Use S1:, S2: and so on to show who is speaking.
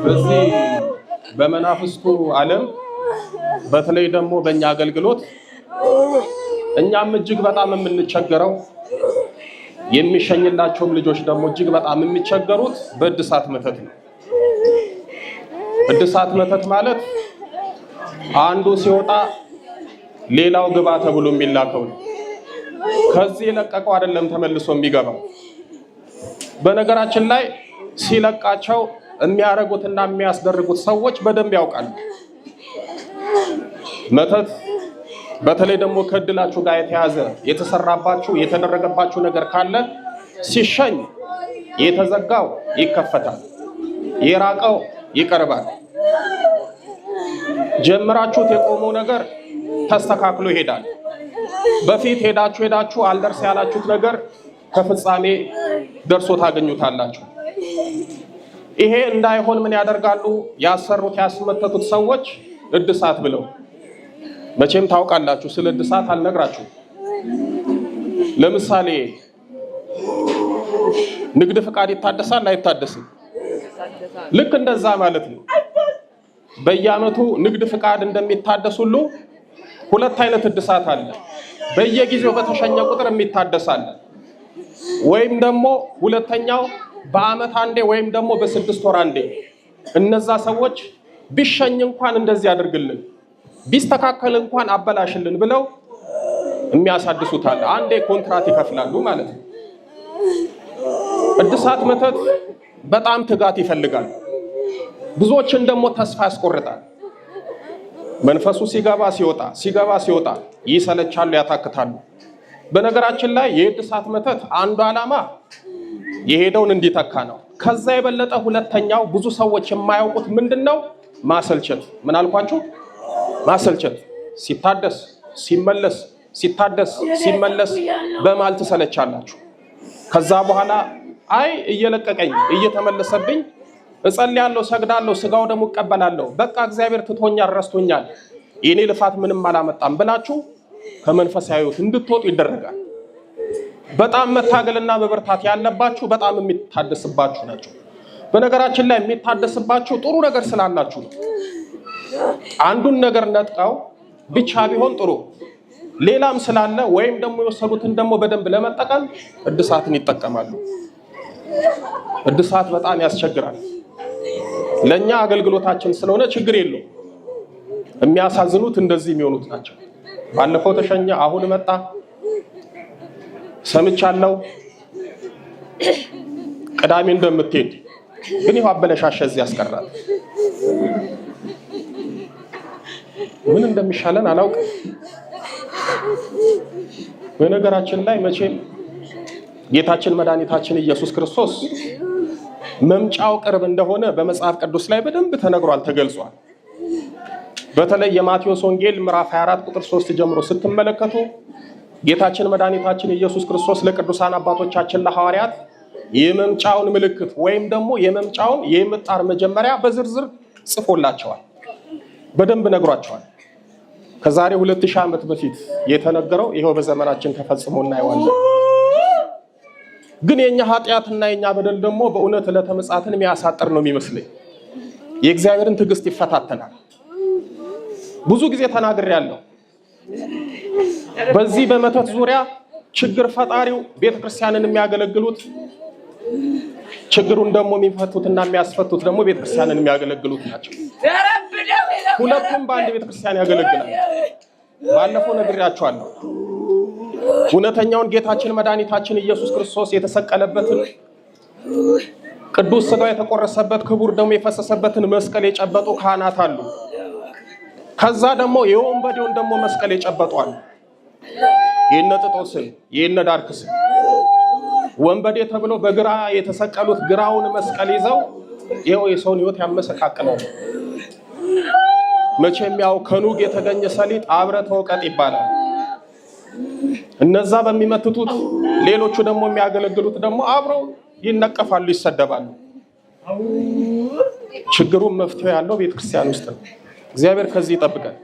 S1: በዚህ በመናፍስቱ ዓለም በተለይ ደግሞ በእኛ አገልግሎት እኛም እጅግ በጣም የምንቸገረው የሚሸኝላቸውም ልጆች ደግሞ እጅግ በጣም የሚቸገሩት በእድሳት መተት ነው። እድሳት መተት ማለት አንዱ ሲወጣ ሌላው ግባ ተብሎ የሚላከው ነው። ከዚህ የለቀቀው አይደለም ተመልሶ የሚገባው። በነገራችን ላይ ሲለቃቸው የሚያረጉትና የሚያስደርጉት ሰዎች በደንብ ያውቃሉ። መተት በተለይ ደግሞ ከእድላችሁ ጋር የተያዘ የተሰራባችሁ የተደረገባችሁ ነገር ካለ ሲሸኝ የተዘጋው ይከፈታል፣ የራቀው ይቀርባል። ጀምራችሁት የቆመው ነገር ተስተካክሎ ይሄዳል። በፊት ሄዳችሁ አልደርስ ያላችሁት ነገር ከፍጻሜ ደርሶ ታገኙታላችሁ። ይሄ እንዳይሆን ምን ያደርጋሉ? ያሰሩት ያስመተቱት ሰዎች እድሳት ብለው መቼም ታውቃላችሁ። ስለ እድሳት አልነግራችሁ። ለምሳሌ ንግድ ፍቃድ ይታደሳል አይታደስም? ልክ እንደዛ ማለት ነው። በየዓመቱ ንግድ ፍቃድ እንደሚታደስ ሁሉ ሁለት አይነት እድሳት አለ። በየጊዜው በተሸኘ ቁጥር የሚታደሳል፣ ወይም ደግሞ ሁለተኛው በአመት አንዴ ወይም ደግሞ በ6 ወር አንዴ። እነዛ ሰዎች ቢሸኝ እንኳን እንደዚህ አድርግልን ቢስተካከል እንኳን አበላሽልን ብለው የሚያሳድሱታል። አንዴ ኮንትራት ይከፍላሉ ማለት ነው። እድሳት መተት በጣም ትጋት ይፈልጋል። ብዙዎችን ደግሞ ተስፋ ያስቆርጣል። መንፈሱ ሲገባ ሲወጣ ይሰለቻሉ፣ ያታክታሉ። በነገራችን ላይ የእድሳት መተት አንዱ ዓላማ የሄደውን እንዲተካ ነው። ከዛ የበለጠ ሁለተኛው ብዙ ሰዎች የማያውቁት ምንድነው? ማሰልቸት። ምን አልኳችሁ? ማሰልቸት። ሲታደስ ሲመለስ ሲታደስ ሲመለስ በማል ትሰለቻላችሁ። ከዛ በኋላ አይ እየለቀቀኝ እየተመለሰብኝ እጸልያለሁ፣ ሰግዳለሁ፣ ስጋው ደግሞ እቀበላለሁ፣ በቃ እግዚአብሔር ትቶኛል፣ ረስቶኛል፣ የኔ ልፋት ምንም አላመጣም ብላችሁ ከመንፈሳዊ ሕይወት እንድትወጡ ይደረጋል። በጣም መታገልና መበርታት ያለባችሁ በጣም የሚታደስባችሁ ናቸው። በነገራችን ላይ የሚታደስባችሁ ጥሩ ነገር ስላላችሁ ነው። አንዱን ነገር ነጥቀው ብቻ ቢሆን ጥሩ ሌላም ስላለ ወይም ደግሞ የወሰዱትን ደግሞ በደንብ ለመጠቀም እድሳትን ይጠቀማሉ። እድሳት በጣም ያስቸግራል። ለኛ አገልግሎታችን ስለሆነ ችግር የለው። የሚያሳዝኑት እንደዚህ የሚሆኑት ናቸው። ባለፈው ተሸኘ፣ አሁን መጣ፣ ሰምቻለሁ፣ ቅዳሜ እንደምትሄድ ግን ይኸው አበለሻሸ፣ እዚህ ያስቀራል። ምን እንደሚሻለን አላውቅም። በነገራችን ላይ መቼም ጌታችን መድኃኒታችን ኢየሱስ ክርስቶስ መምጫው ቅርብ እንደሆነ በመጽሐፍ ቅዱስ ላይ በደንብ ተነግሯል፣ ተገልጿል። በተለይ የማቴዎስ ወንጌል ምዕራፍ 24 ቁጥር 3 ጀምሮ ስትመለከቱ ጌታችን መድኃኒታችን ኢየሱስ ክርስቶስ ለቅዱሳን አባቶቻችን ለሐዋርያት የመምጫውን ምልክት ወይም ደግሞ የመምጫውን የምጣር መጀመሪያ በዝርዝር ጽፎላቸዋል፣ በደንብ ነግሯቸዋል። ከዛሬ 2000 ዓመት በፊት የተነገረው ይሄው በዘመናችን ተፈጽሞ እናየዋለን። ግን የኛ ኃጢአትና የኛ በደል ደግሞ በእውነት ለተመጻተን የሚያሳጥር ነው የሚመስለኝ። የእግዚአብሔርን ትዕግስት ይፈታተናል። ብዙ ጊዜ ተናግሬያለሁ። በዚህ በመተት ዙሪያ ችግር ፈጣሪው ቤተክርስቲያንን የሚያገለግሉት፣ ችግሩን ደግሞ የሚፈቱትና የሚያስፈቱት ደግሞ ቤተክርስቲያንን የሚያገለግሉት ናቸው። ሁለቱም በአንድ ቤተክርስቲያን ያገለግላል። ባለፈው ነግሬያቸዋለሁ። እውነተኛውን ጌታችን መድኃኒታችን ኢየሱስ ክርስቶስ የተሰቀለበትን ቅዱስ ሥጋው የተቆረሰበት ክቡር ደሙ የፈሰሰበትን መስቀል የጨበጡ ካህናት አሉ። ከዛ ደግሞ የወንበዴውን ደግሞ መስቀል የጨበጡ አሉ። የነ ጥጦስን የነ ዳርክስን ወንበዴ ተብሎ በግራ የተሰቀሉት ግራውን መስቀል ይዘው ይኸው የሰውን ሕይወት ያመሰቃቅላሉ። መቼም ያው ከኑግ የተገኘ ሰሊጥ አብረ ተወቀጥ ይባላል። እነዛ በሚመትቱት ሌሎቹ ደግሞ የሚያገለግሉት ደግሞ አብረው ይነቀፋሉ፣ ይሰደባሉ። ችግሩን መፍትሄ ያለው ቤተክርስቲያን ውስጥ ነው። እግዚአብሔር ከዚህ ይጠብቀን።